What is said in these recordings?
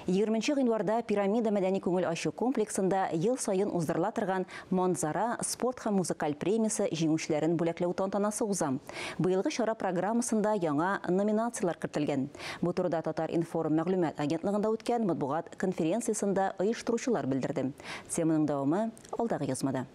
20 январда пирамида мәдәни күңел ачу комплексында ел сайын уздырыла торган Манзара спорт һәм музыкаль премиясе җиңүчеләрен бүләкләү тантанасы уза. Быелгы чара программасында яңа номинациялар кертелгән. Бу турыда Татар-Информ мәгълүмат агентлыгында үткән матбугат конференциясында оештыручылар белдерде. Теманың дәвамы алдагы язмада.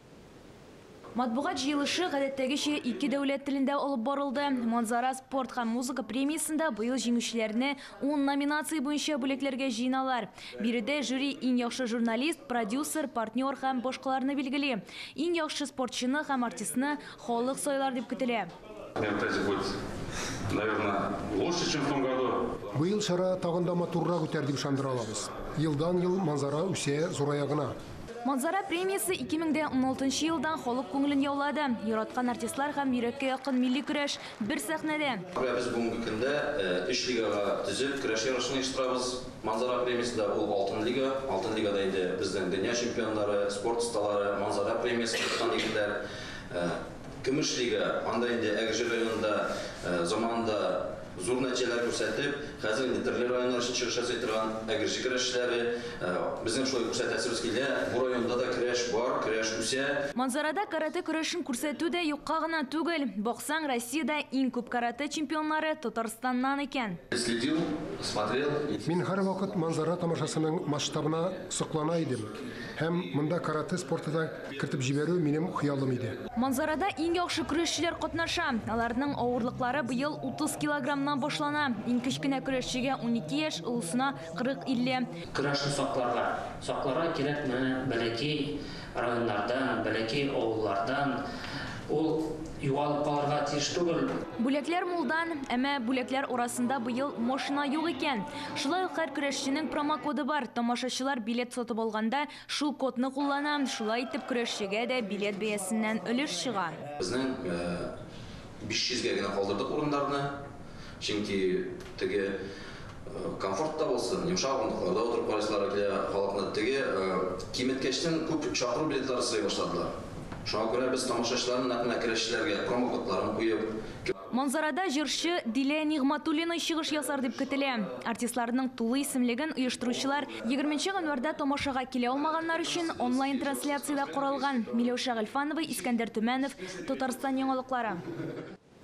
Матбугат җыелышы гадәттәгечә 2 дәүләт телендә алып барылды. Манзара спорт һәм музыка премиясында быел җиңүчеләрне 10 номинация буенча бүләкләргә җыйналар. Биредә жюри иң яхшы журналист, продюсер, партнер һәм башкаларны билгели. Иң яхшы спортчыны һәм артистны халык сайлар дип көтелә. Наверное, лучше, чем в том году. Быел чара тагында матуррак үтәр дип ышандыра алабыз. Елдан-ел Манзара үсә зурая гына. Манзара премиясы 2016 елдан халык күңелен яулады. Яраткан артистлар һәм йөрәккә якын милли көрәш бер сәхнәдә. Без бүгенге көндә 3 лигага төзеп көрәш ярышын оештырабыз. Манзара премиясында ул алтын лига. Алтын лигада инде безнең дөнья чемпионнары, спорт осталары Манзара премиясын тоткан егетләр. Көмеш лига, анда инде Әгерҗе районында заманында зур нәтиҗәләр күрсәтеп, хәзер инде төрле районнар өчен чыгыш ясый торган Әгерҗе көрәшчеләре безнең шулай күрсәтәсебез килә. Бу районда да көрәш бар, көрәш үсә. Манзарада карате көрәшен күрсәтү дә юкка гына түгел. Баксаң, Россиядә иң күп карате чемпионнары Татарстаннан икән. Следил, смотрел. Мин һәр вакыт Манзара тамашасының масштабына соклана идем. Һәм монда карате спортында кертеп җибәрү минем хыялым иде. Манзарада иң яхшы көрәшчеләр катнаша. Аларның авырлыклары быел 30 килограммнан башлана. Иң кечкенә көрәшчегә 12 яшь, улысына 40-50. Көрәшне сакларга кирәк бәләкәй районнардан, бәләкәй авыллардан. Ул югалып калырга тиеш түгел. Бүләкләр мулдан, әмма бүләкләр арасында быел машина юк икән. Шулай ук һәр көрәшченең промокоды бар. Тамашачылар билет сатып алганда шул кодны куллана. Шулай итеп көрәшчегә дә билет бәясеннән өлеш чыга. Безнең 500-гә генә калдырдык урыннарны. Чөнки теге комфортта булсын, йомшак урыннарда утырып карыйсылар килә, халыкны теге киметкәчтән күп чакыру билетлары сорый башладылар. Шуңа күрә без тамашачыларның нәкъ көрәшчеләргә промокодларын куеп. Манзарада җырчы Дилә Нигъматуллина чыгыш ясар дип көтелә. Артистларның тулы исемлеген оештыручылар 20 январда тамашага килә алмаганнар өчен онлайн трансляциядә каралган. Миләүшә Гыйльфанова, Искәндәр Түмәнов, Татарстан яңалыклары.